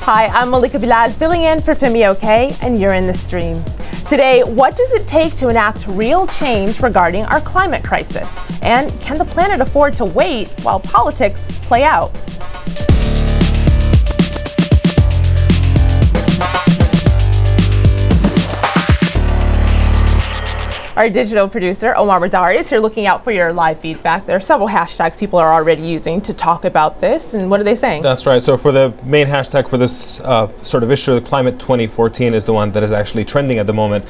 Hi, I'm Malika Bilal, filling in for Femi OK, and you're in the stream. Today, what does it take to enact real change regarding our climate crisis? And can the planet afford to wait while politics play out? Our digital producer, Omar Radari, is here looking out for your live feedback. There are several hashtags people are already using to talk about this. And what are they saying? That's right. So for the main hashtag for this sort of issue, Climate 2014 is the one that is actually trending at the moment.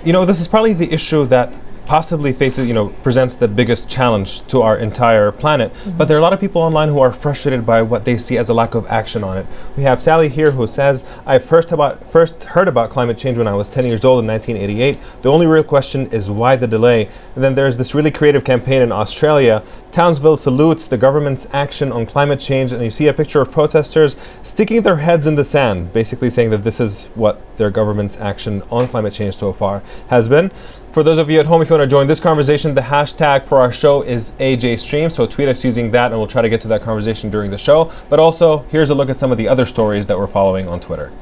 This is probably the issue that possibly presents the biggest challenge to our entire planet. Mm-hmm. But there are a lot of people online who are frustrated by what they see as a lack of action on it. We have Sally here who says, I first heard about climate change when I was 10 years old in 1988. The only real question is why the delay? And then there's this really creative campaign in Australia. Townsville salutes the government's action on climate change, and you see a picture of protesters sticking their heads in the sand, basically saying that this is what their government's action on climate change so far has been. For those of you at home, if you want to join this conversation, the hashtag for our show is AJStream, so tweet us using that and we'll try to get to that conversation during the show. But also, here's a look at some of the other stories that we're following on Twitter.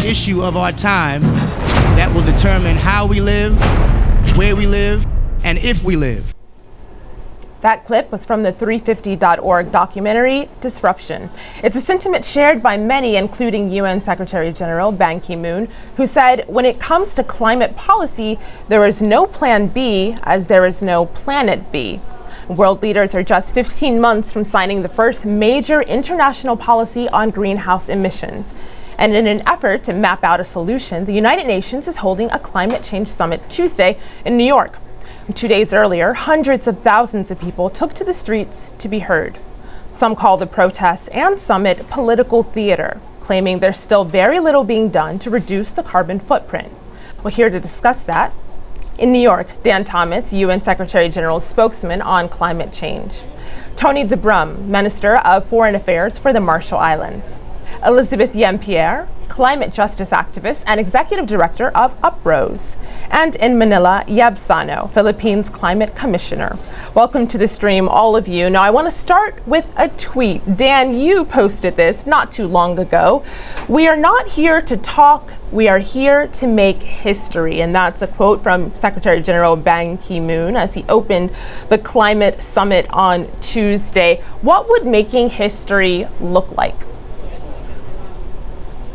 Issue of our time that will determine how we live, where we live, and if we live. That clip was from the 350.org documentary, Disruption. It's a sentiment shared by many, including UN Secretary General Ban Ki-moon, who said, when it comes to climate policy, there is no plan B as there is no planet B. World leaders are just 15 months from signing the first major international policy on greenhouse emissions. And in an effort to map out a solution, the United Nations is holding a climate change summit Tuesday in New York. 2 days earlier, hundreds of thousands of people took to the streets to be heard. Some call the protests and summit political theater, claiming there's still very little being done to reduce the carbon footprint. Well, here to discuss that, in New York, Dan Thomas, UN Secretary General's spokesman on climate change. Tony DeBrum, Minister of Foreign Affairs for the Marshall Islands. Elizabeth Yem-Pierre, climate justice activist and executive director of Uprose. And in Manila, Yeb Sano, Philippines climate commissioner. Welcome to the stream, all of you. Now, I want to start with a tweet. Dan, you posted this not too long ago. We are not here to talk, we are here to make history. And that's a quote from Secretary General Ban Ki-moon as he opened the climate summit on Tuesday. What would making history look like?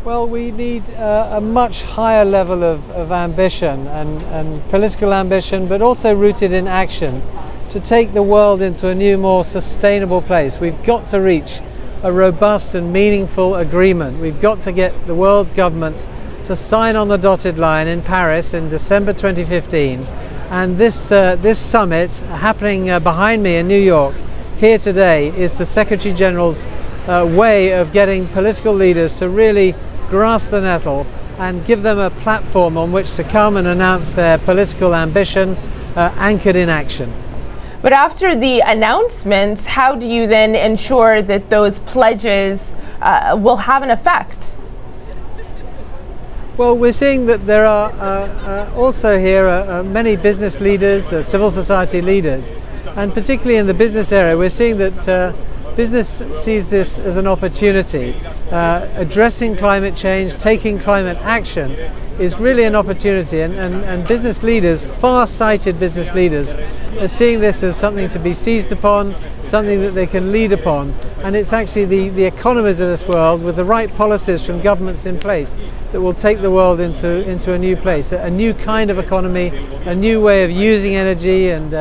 Well, we need a much higher level of ambition and political ambition, but also rooted in action to take the world into a new, more sustainable place. We've got to reach a robust and meaningful agreement. We've got to get the world's governments to sign on the dotted line in Paris in December 2015. And this summit happening behind me in New York here today is the Secretary General's way of getting political leaders to really grasp the nettle and give them a platform on which to come and announce their political ambition anchored in action. But after the announcements, how do you then ensure that those pledges will have an effect? Well, we're seeing that there are also here many business leaders, civil society leaders, and particularly in the business area, we're seeing that business sees this as an opportunity. Addressing climate change, taking climate action is really an opportunity, and business leaders, far-sighted business leaders, are seeing this as something to be seized upon, something that they can lead upon, and it's actually the economies of this world with the right policies from governments in place that will take the world into a new place, a new kind of economy, a new way of using energy and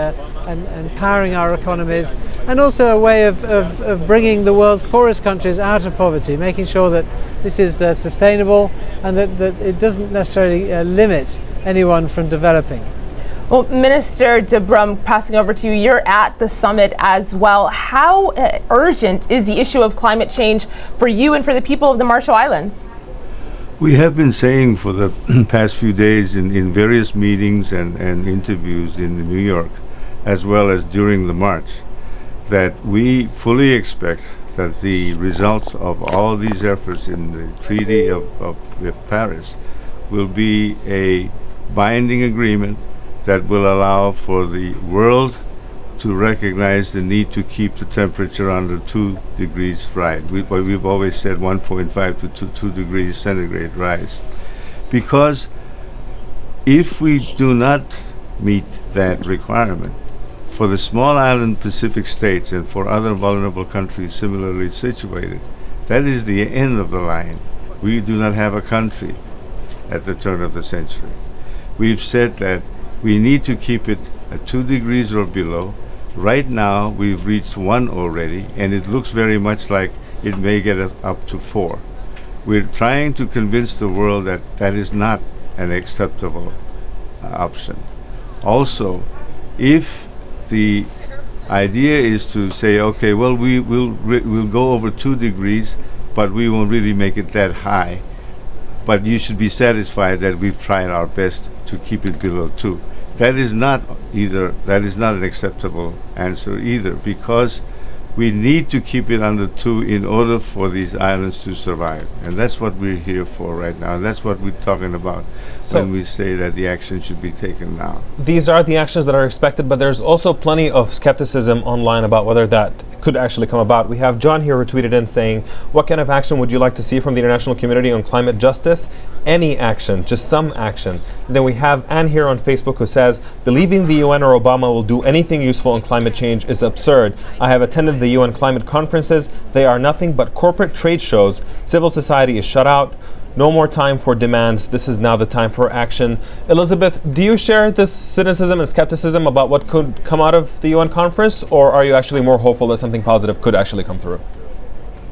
powering our economies, and also a way of bringing the world's poorest countries out of poverty, making sure that this is sustainable and that it doesn't necessarily limit anyone from developing. Well, Minister de Brum, passing over to you, you're at the summit as well. How urgent is the issue of climate change for you and for the people of the Marshall Islands? We have been saying for the past few days in various meetings and interviews in New York, as well as during the march, that we fully expect that the results of all these efforts in the Treaty of Paris will be a binding agreement that will allow for the world to recognize the need to keep the temperature under 2 degrees rise. We've always said 1.5 to 2 degrees centigrade rise. Because if we do not meet that requirement, for the small island Pacific states and for other vulnerable countries similarly situated, that is the end of the line. We do not have a country at the turn of the century. We've said that we need to keep it at 2 degrees or below. Right now, we've reached 1 already, and it looks very much like it may get up to 4. We're trying to convince the world that that is not an acceptable option. Also, if the idea is to say, okay, well, we'll go over 2 degrees, but we won't really make it that high. But you should be satisfied that we've tried our best to keep it below 2. That is not an acceptable answer either, because we need to keep it under 2 in order for these islands to survive. And that's what we're here for right now. And that's what we're talking about when we say that the action should be taken now. These are the actions that are expected, but there's also plenty of skepticism online about whether that could actually come about. We have John here who tweeted in saying, what kind of action would you like to see from the international community on climate justice? Any action, just some action. And then we have Anne here on Facebook who says, believing the UN or Obama will do anything useful on climate change is absurd. I have attended the UN climate conferences. They are nothing but corporate trade shows. Civil society is shut out. No more time for demands. This is now the time for action. Elizabeth, do you share this cynicism and skepticism about what could come out of the UN conference, or are you actually more hopeful that something positive could actually come through?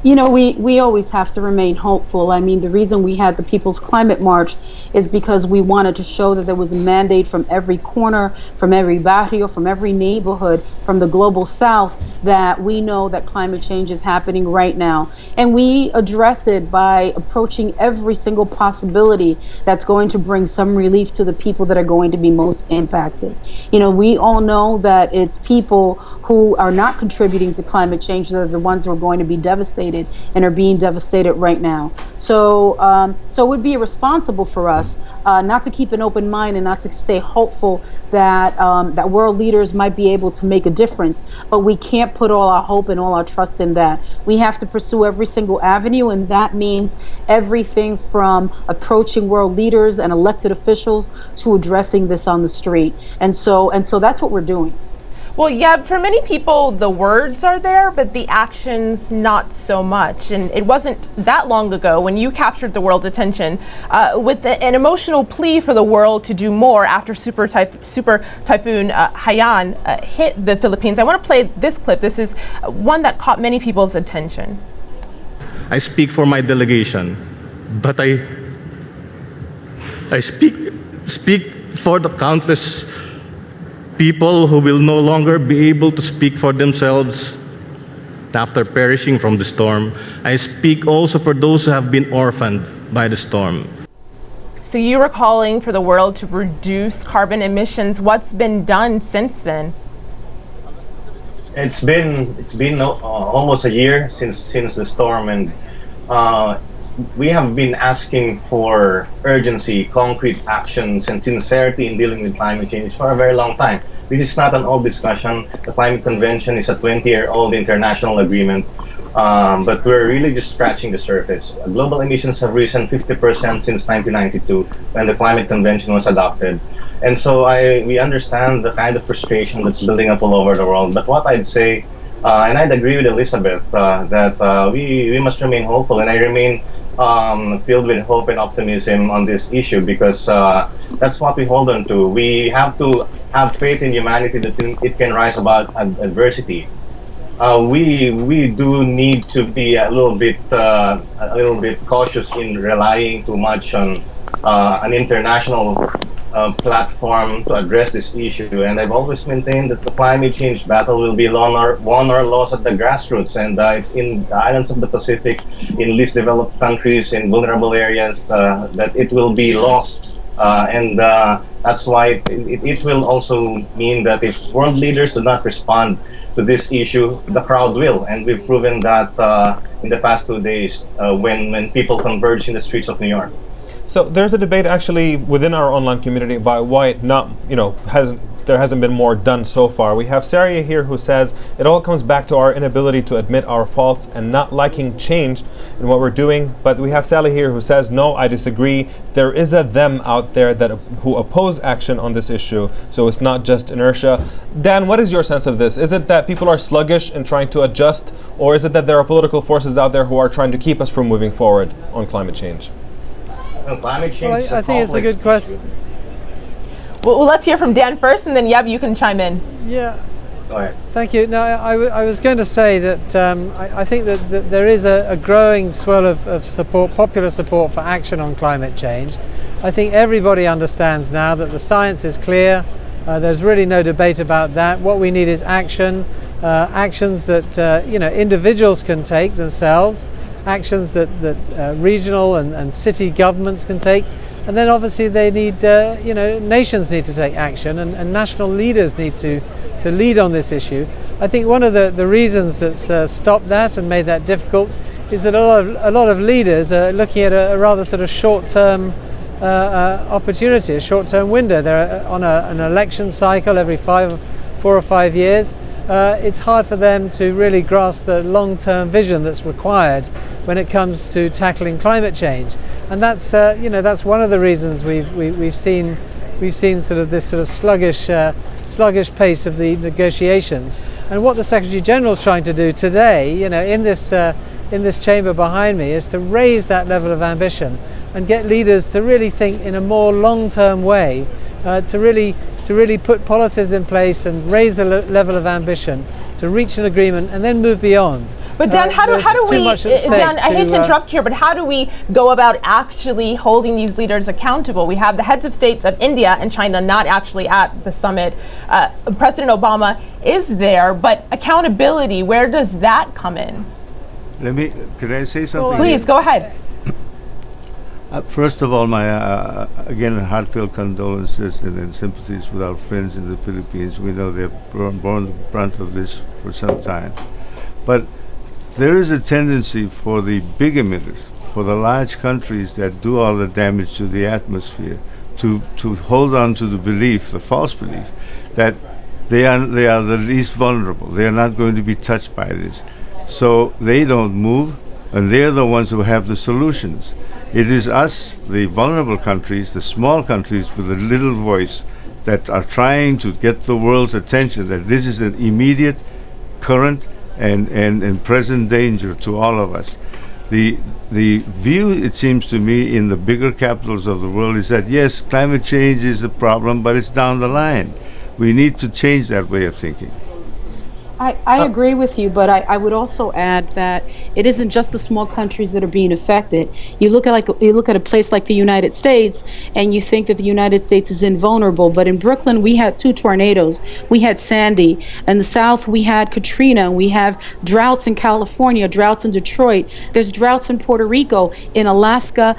You know, we always have to remain hopeful. I mean, the reason we had the People's Climate March is because we wanted to show that there was a mandate from every corner, from every barrio, from every neighborhood, from the global south, that we know that climate change is happening right now. And we address it by approaching every single possibility that's going to bring some relief to the people that are going to be most impacted. You know, we all know that it's people who are not contributing to climate change that are the ones who are going to be devastated and are being devastated right now. So it would be irresponsible for us not to keep an open mind and not to stay hopeful that that world leaders might be able to make a difference. But we can't put all our hope and all our trust in that. We have to pursue every single avenue, and that means everything from approaching world leaders and elected officials to addressing this on the street. And so that's what we're doing. Well, yeah, for many people, the words are there, but the actions not so much. And it wasn't that long ago when you captured the world's attention with an emotional plea for the world to do more after Super Typhoon Haiyan hit the Philippines. I want to play this clip. This is one that caught many people's attention. I speak for my delegation, but I speak for the countless people who will no longer be able to speak for themselves after perishing from the storm. I speak also for those who have been orphaned by the storm. So you were calling for the world to reduce carbon emissions. What's been done since then? It's been almost a year since the storm, and we have been asking for urgency, concrete actions, and sincerity in dealing with climate change for a very long time. This is not an old discussion. The Climate Convention is a 20-year-old international agreement, but we're really just scratching the surface. Global emissions have risen 50% since 1992, when the Climate Convention was adopted. And so we understand the kind of frustration that's building up all over the world. But what I'd say, and I'd agree with Elizabeth, that we must remain hopeful, and I remain filled with hope and optimism on this issue, because that's what we hold on to. We have to have faith in humanity that it can rise above adversity. We do need to be a little bit cautious in relying too much on an international platform to address this issue. And I've always maintained that the climate change battle will be won or lost at the grassroots. And it's in the islands of the Pacific, in least developed countries, in vulnerable areas, that it will be lost. And that's why it will also mean that if world leaders do not respond to this issue, the crowd will. And we've proven that in the past 2 days when people converge in the streets of New York. So there's a debate actually within our online community about why it not, there hasn't been more done so far. We have Saria here who says it all comes back to our inability to admit our faults and not liking change in what we're doing. But we have Sally here who says, no, I disagree. There is a them out there who oppose action on this issue. So it's not just inertia. Dan, what is your sense of this? Is it that people are sluggish in trying to adjust, or is it that there are political forces out there who are trying to keep us from moving forward on climate change? Climate change. Well, I think it's a good question. Well, let's hear from Dan first, and then Yeb, you can chime in. Yeah. Go ahead. Thank you. No, I was going to say that I think that there is a growing swell of support, popular support for action on climate change. I think everybody understands now that the science is clear. There's really no debate about that. What we need is action, actions that individuals can take themselves, actions that regional and city governments can take, and then obviously they need, nations need to take action, and national leaders need to lead on this issue. I think one of the reasons that's stopped that and made that difficult is that a lot of leaders are looking at a rather sort of short-term opportunity, a short-term window. They're on an election cycle every 4 or 5 years. It's hard for them to really grasp the long-term vision that's required when it comes to tackling climate change, and that's one of the reasons we've seen sort of this sort of sluggish pace of the negotiations. And what the Secretary General is trying to do today, in this chamber behind me, is to raise that level of ambition and get leaders to really think in a more long-term way, to really put policies in place and raise the level of ambition to reach an agreement and then move beyond. But Dan, how do we, Dan, I hate to interrupt here, but how do we go about actually holding these leaders accountable? We have the heads of states of India and China not actually at the summit. President Obama is there, but accountability, where does that come in? Could I say something? Please, go ahead. First of all, my again heartfelt condolences and sympathies with our friends in the Philippines. We know they've borne the brunt of this for some time, but there is a tendency for the big emitters, for the large countries that do all the damage to the atmosphere, to hold on to the belief, the false belief, that they are the least vulnerable. They are not going to be touched by this, so they don't move, and they're the ones who have the solutions. It is us, the vulnerable countries, the small countries with a little voice, that are trying to get the world's attention that this is an immediate, current, and present danger to all of us. The view, it seems to me, in the bigger capitals of the world is that, yes, climate change is a problem, but it's down the line. We need to change that way of thinking. I agree with you, but I would also add that it isn't just the small countries that are being affected. You look at a place like the United States, and you think that the United States is invulnerable. But in Brooklyn, we had 2 tornadoes. We had Sandy. In the South, we had Katrina. We have droughts in California, droughts in Detroit. There's droughts in Puerto Rico, in Alaska,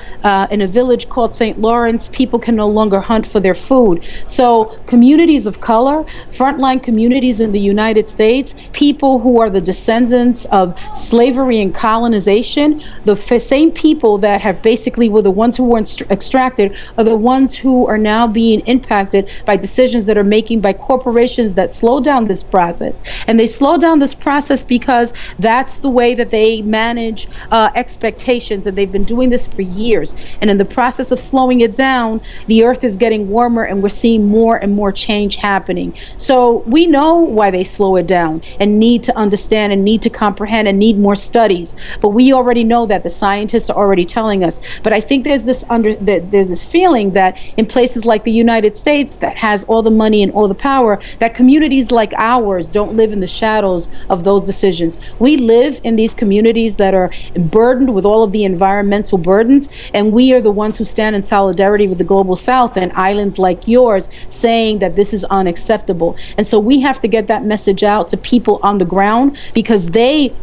in a village called St. Lawrence. People can no longer hunt for their food. So communities of color, frontline communities in the United States, people who are the descendants of slavery and colonization, the same people that have basically were the ones who were extracted are the ones who are now being impacted by decisions that are making by corporations that slow down this process. And they slow down this process because that's the way that they manage expectations, and they've been doing this for years. And in the process of slowing it down, the earth is getting warmer, and we're seeing more and more change happening. So we know why they slow it down. ground and need to understand and need to comprehend and need more studies. But we already know that the scientists are already telling us. But I think there's this feeling that in places like the United States that has all the money and all the power, that communities like ours don't live in the shadows of those decisions. We live in these communities that are burdened with all of the environmental burdens, and we are the ones who stand in solidarity with the global South and islands like yours saying that this is unacceptable. And so we have to get that message out to people on the ground, because they,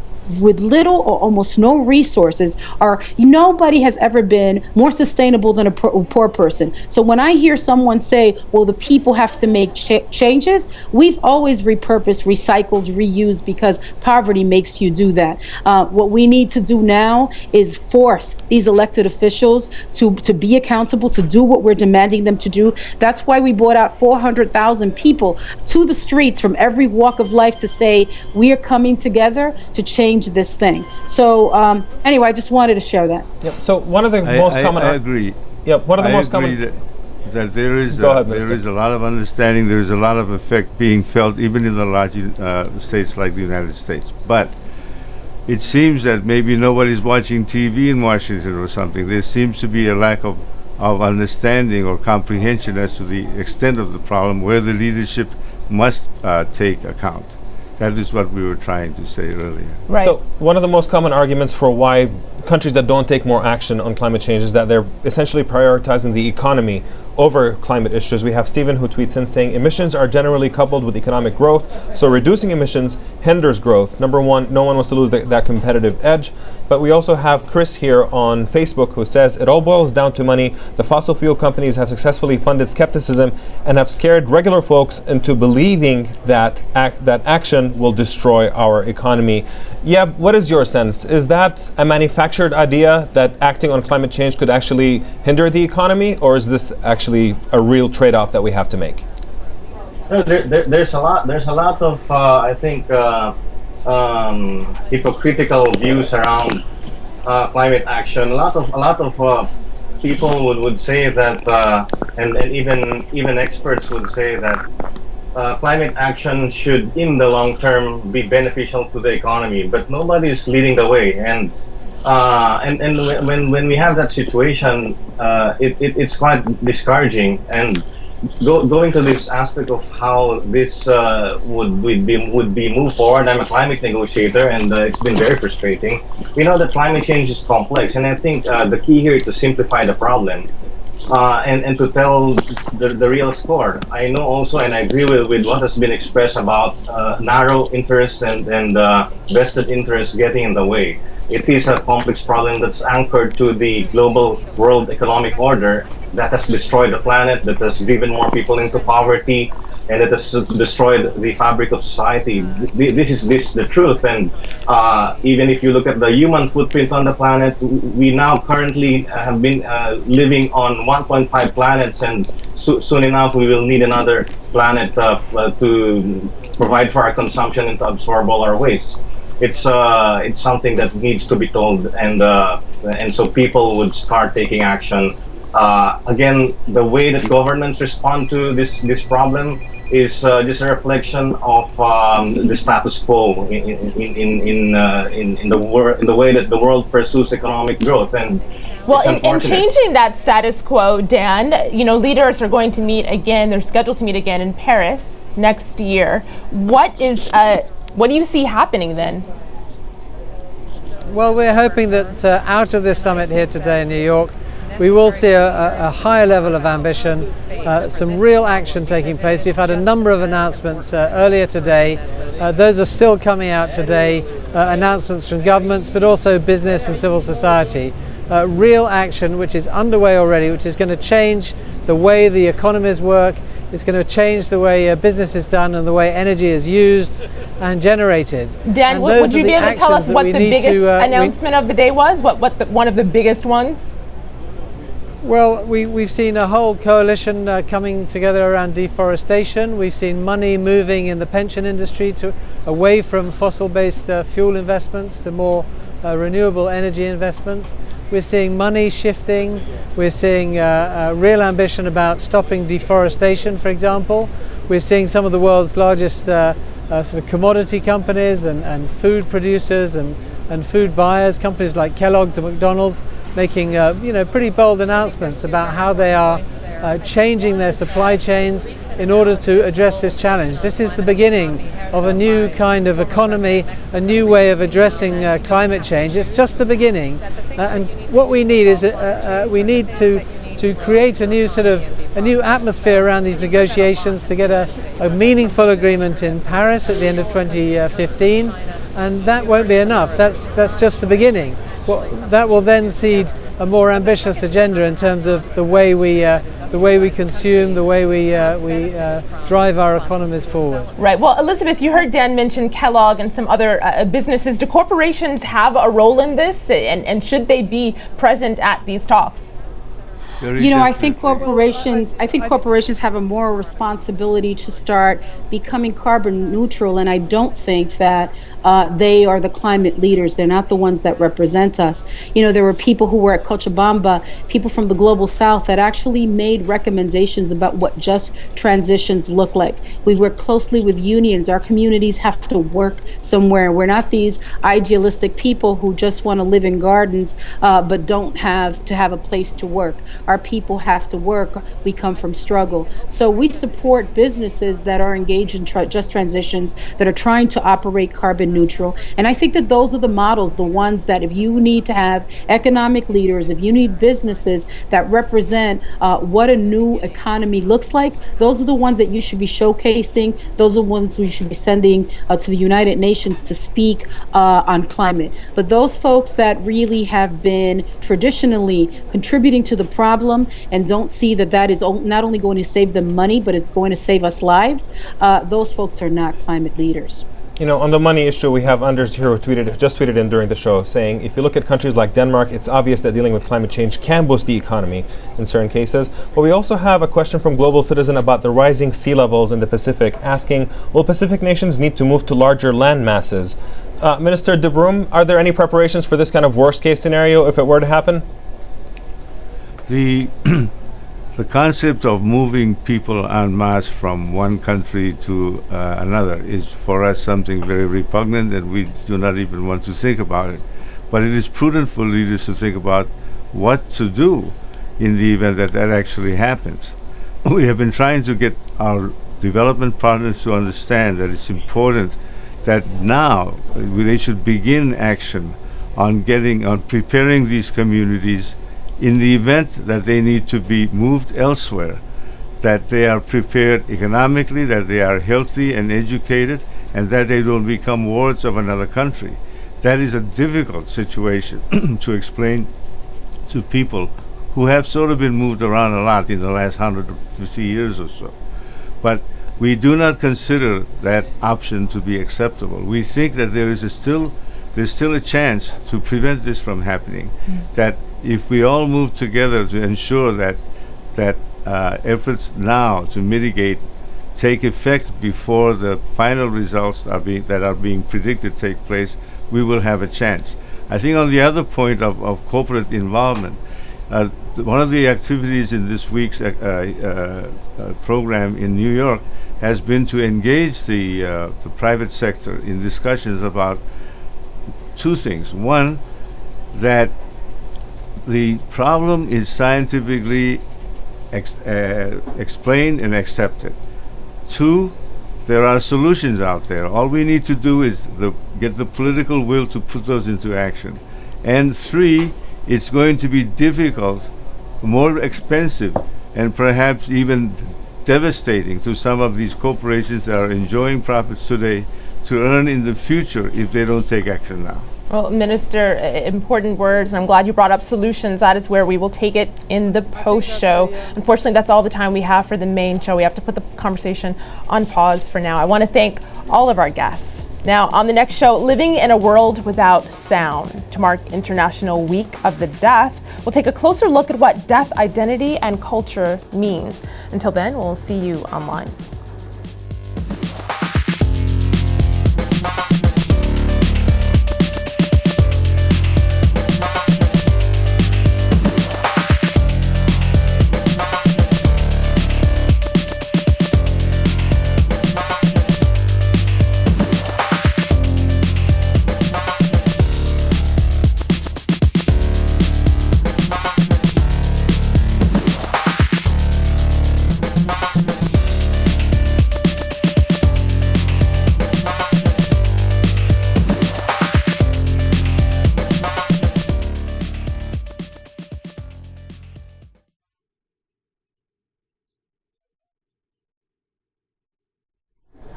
with little or almost no resources, nobody has ever been more sustainable than a poor person. So when I hear someone say, well, the people have to make changes, we've always repurposed, recycled, reused, because poverty makes you do that. What we need to do now is force these elected officials to be accountable, to do what we're demanding them to do. That's why we brought out 400,000 people to the streets from every walk of life to say, we are coming together to change this thing. So anyway, I just wanted to share that. Yep. So one of the most common. I agree. Yep. One of the most common. That there is there is a lot of understanding. There is a lot of effect being felt even in the large states like the United States. But it seems that maybe nobody's watching TV in Washington or something. There seems to be a lack of understanding or comprehension as to the extent of the problem, where the leadership must take account. That is what we were trying to say earlier. Right. So one of the most common arguments for why countries that don't take more action on climate change is that they're essentially prioritizing the economy over climate issues. We have Stephen who tweets in saying emissions are generally coupled with economic growth, so reducing emissions hinders growth. Number one, no one wants to lose that competitive edge. But we also have Chris here on Facebook who says it all boils down to money. The fossil fuel companies have successfully funded skepticism and have scared regular folks into believing that action will destroy our economy. Yeah, what is your sense? Is that a manufactured idea that acting on climate change could actually hinder the economy, or is this actually a real trade-off that we have to make? No, there's a lot of I think hypocritical views around climate action. A lot of people would say that, and even experts would say that climate action should, in the long term, be beneficial to the economy. But nobody is leading the way, and when we have that situation, it's quite discouraging. And going to this aspect of how this would be moved forward, I'm a climate negotiator, and it's been very frustrating. We know that climate change is complex, and I think the key here is to simplify the problem and to tell the real score. I know also, and I agree with what has been expressed about narrow interests and vested interests getting in the way. It is a complex problem that's anchored to the global world economic order that has destroyed the planet, that has driven more people into poverty, and that has destroyed the fabric of society. This is the truth. And even if you look at the human footprint on the planet, we now currently have been living on 1.5 planets, and soon enough we will need another planet to provide for our consumption and to absorb all our waste. It's something that needs to be told, and so people would start taking action. Again, the way that governments respond to this problem is just a reflection of the status quo in the way that the world pursues economic growth. And well, in changing that status quo, Dan, leaders are going to meet again. They're scheduled to meet again in Paris next year. What do you see happening then? Well, we're hoping that out of this summit here today in New York, we will see a higher level of ambition, some real action taking place. We've had a number of announcements earlier today. Those are still coming out today, announcements from governments, but also business and civil society. Real action which is underway already, which is going to change the way the economies work. It's going to change the way business is done and the way energy is used and generated. Dan, would you be able to tell us what the biggest announcement of the day was? One of the biggest ones? Well, we've seen a whole coalition coming together around deforestation. We've seen money moving in the pension industry away from fossil-based fuel investments to more renewable energy investments. We're seeing money shifting. We're seeing real ambition about stopping deforestation, for example. We're seeing some of the world's largest sort of commodity companies and food producers and food buyers, companies like Kellogg's and McDonald's, making pretty bold announcements about how they are changing their supply chains in order to address this challenge. This is the beginning of a new kind of economy, a new way of addressing climate change. It's just the beginning, and what we need is we need to create a new atmosphere around these negotiations to get a meaningful agreement in Paris at the end of 2015, and that won't be enough. That's just the beginning. That will then seed a more ambitious agenda in terms of the way we consume, the way we drive our economies forward. Right. Well, Elizabeth, you heard Dan mention Kellogg and some other businesses. Do corporations have a role in this, and should they be present at these talks? I think corporations have a moral responsibility to start becoming carbon neutral, and I don't think that they are the climate leaders. They're not the ones that represent us. There were people who were at Cochabamba, people from the global south, that actually made recommendations about what just transitions look like. We work closely with unions. Our communities have to work somewhere. We're not these idealistic people who just want to live in gardens but don't have to have a place to work. Our people have to work. We come from struggle. So we support businesses that are engaged in just transitions, that are trying to operate carbon neutral. And I think that those are the models, the ones that if you need to have economic leaders, if you need businesses that represent what a new economy looks like, those are the ones that you should be showcasing. Those are the ones we should be sending to the United Nations to speak on climate. But those folks that really have been traditionally contributing to the problem and don't see that is not only going to save them money, but it's going to save us lives, those folks are not climate leaders. On the money issue, we have Anders here who just tweeted in during the show saying, if you look at countries like Denmark, it's obvious that dealing with climate change can boost the economy in certain cases. But we also have a question from Global Citizen about the rising sea levels in the Pacific, asking, will Pacific nations need to move to larger land masses? Minister De Bruym, are there any preparations for this kind of worst case scenario if it were to happen? The concept of moving people en masse from one country to another is for us something very repugnant, and we do not even want to think about it. But it is prudent for leaders to think about what to do in the event that actually happens. We have been trying to get our development partners to understand that it's important that now they should begin action on preparing these communities in the event that they need to be moved elsewhere, that they are prepared economically, that they are healthy and educated, and that they don't become wards of another country. That is a difficult situation to explain to people who have sort of been moved around a lot in the last 150 years or so. But we do not consider that option to be acceptable. We think that there's still a chance to prevent this from happening, that if we all move together to ensure that efforts now to mitigate take effect before the final results that are being predicted take place, we will have a chance. I think on the other point of corporate involvement, one of the activities in this week's program in New York has been to engage the private sector in discussions about two things. One, that the problem is scientifically explained and accepted. Two, there are solutions out there. All we need to do is get the political will to put those into action. And three, it's going to be difficult, more expensive, and perhaps even devastating to some of these corporations that are enjoying profits today to earn in the future if they don't take action now. Well, Minister, important words, and I'm glad you brought up solutions. That is where we will take it in the post-show. Unfortunately, that's all the time we have for the main show. We have to put the conversation on pause for now. I want to thank all of our guests. Now, on the next show, Living in a World Without Sound. To mark International Week of the Deaf, we'll take a closer look at what deaf identity and culture means. Until then, we'll see you online.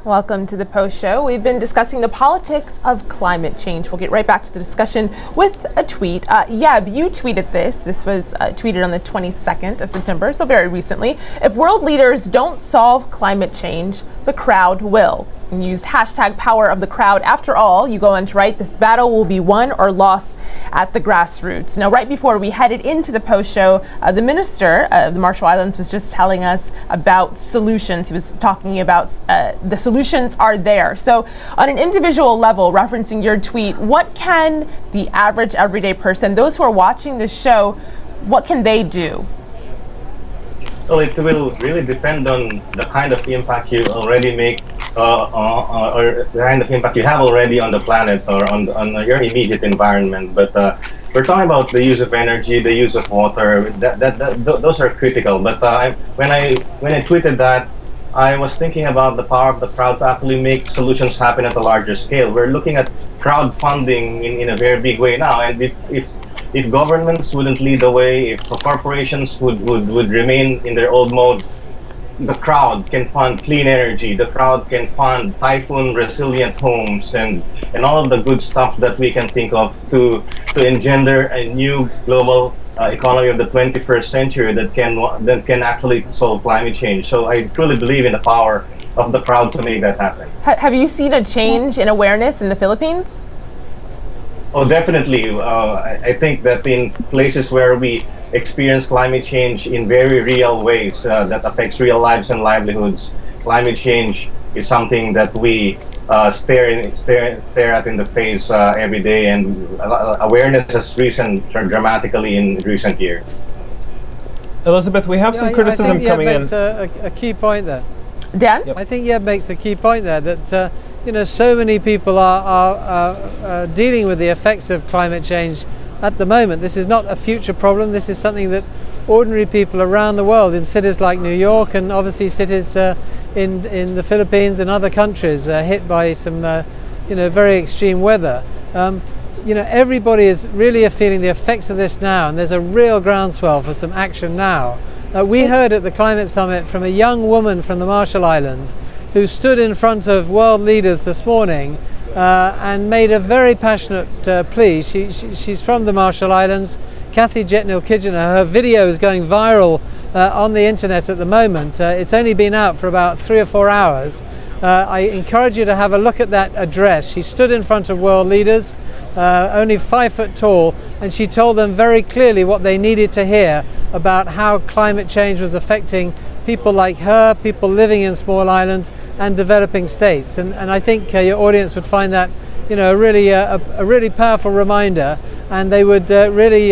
Welcome to the Post Show. We've been discussing the politics of climate change. We'll get right back to the discussion with a tweet. Yeb, you tweeted this. This was tweeted on the 22nd of September, so very recently. If world leaders don't solve climate change, the crowd will. And used hashtag power of the crowd. After all, you go on to write, this battle will be won or lost at the grassroots. Now, right before we headed into the Post Show, the minister of the Marshall Islands was just telling us about solutions. He was talking about the solutions are there. So on an individual level, referencing your tweet, what can the average everyday person, those who are watching this show, what can they do? Well, it will really depend on the kind of impact you already make, or the kind of impact you have already on the planet or on your immediate environment. But we're talking about the use of energy, the use of water. Those are critical. But when I tweeted that, I was thinking about the power of the crowd to actually make solutions happen at a larger scale. We're looking at crowdfunding in a very big way now, and if governments wouldn't lead the way, if corporations would remain in their old mode, the crowd can fund clean energy, the crowd can fund typhoon resilient homes and all of the good stuff that we can think of to engender a new global economy of the 21st century that can actually solve climate change. So I truly believe in the power of the crowd to make that happen. Have you seen a change in awareness in the Philippines? Oh, definitely. I think that in places where we experience climate change in very real ways that affects real lives and livelihoods, climate change is something that we stare at in the face every day, and awareness has risen dramatically in recent years. Elizabeth, we have some criticism coming in. I think makes a key point there. Dan? Yep. I think Yeb makes a key point there that so many people are dealing with the effects of climate change at the moment. This is not a future problem. This is something that ordinary people around the world, in cities like New York and obviously cities in the Philippines and other countries hit by some very extreme weather. Everybody is really feeling the effects of this now, and there's a real groundswell for some action now. We heard at the Climate Summit from a young woman from the Marshall Islands who stood in front of world leaders this morning and made a very passionate plea. She's from the Marshall Islands, Kathy Jetnil-Kijiner. Her video is going viral on the internet at the moment. It's only been out for about 3 or 4 hours. I encourage you to have a look at that address. She stood in front of world leaders, only 5 foot tall, and she told them very clearly what they needed to hear about how climate change was affecting people like her, people living in small islands and developing states. And I think your audience would find that a really powerful reminder, and they would really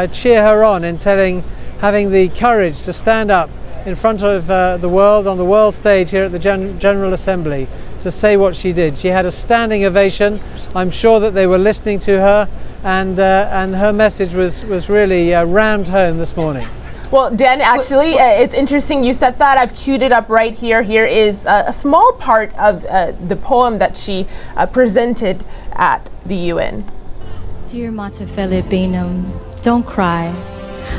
cheer her on in having the courage to stand up in front of the world on the world stage here at the General Assembly to say what she did. She had a standing ovation. I'm sure that they were listening to her, and her message was really rammed home this morning. Well, Dan, actually, it's interesting you said that. I've queued it up right here. Here is a small part of the poem that she presented at the UN. Dear Mata Filipinum, don't cry.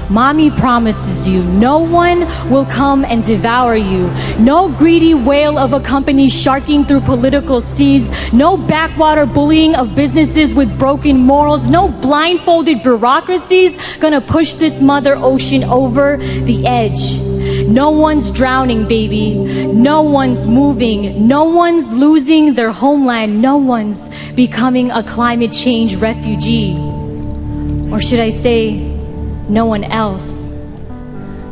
Mommy promises you no one will come and devour you. No greedy whale of a company sharking through political seas. No backwater bullying of businesses with broken morals. No blindfolded bureaucracies gonna push this mother ocean over the edge. No one's drowning, baby. No one's moving. No one's losing their homeland. No one's becoming a climate change refugee. Or should I say, no one else.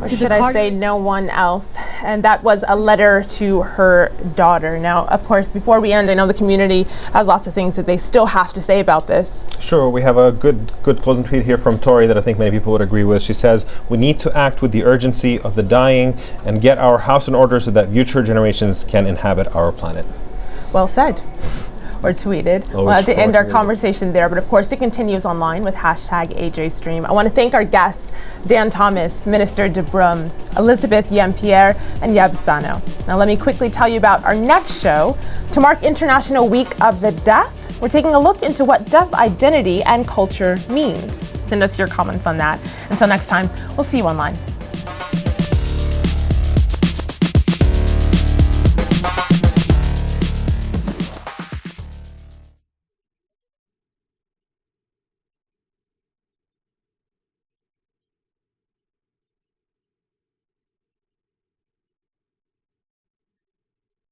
Or should I say no one else? And that was a letter to her daughter. Now, of course, before we end, I know the community has lots of things that they still have to say about this. Sure, we have a good closing tweet here from Tori that I think many people would agree with. She says, we need to act with the urgency of the dying and get our house in order so that future generations can inhabit our planet. Well said. Or tweeted. We'll have to end our conversation there, but of course it continues online with hashtag AJStream. I want to thank our guests, Dan Thomas, Minister de Brum, Elizabeth Yem-Pierre, and Yeb Sano. Now let me quickly tell you about our next show. To mark International Week of the Deaf, we're taking a look into what deaf identity and culture means. Send us your comments on that. Until next time, we'll see you online.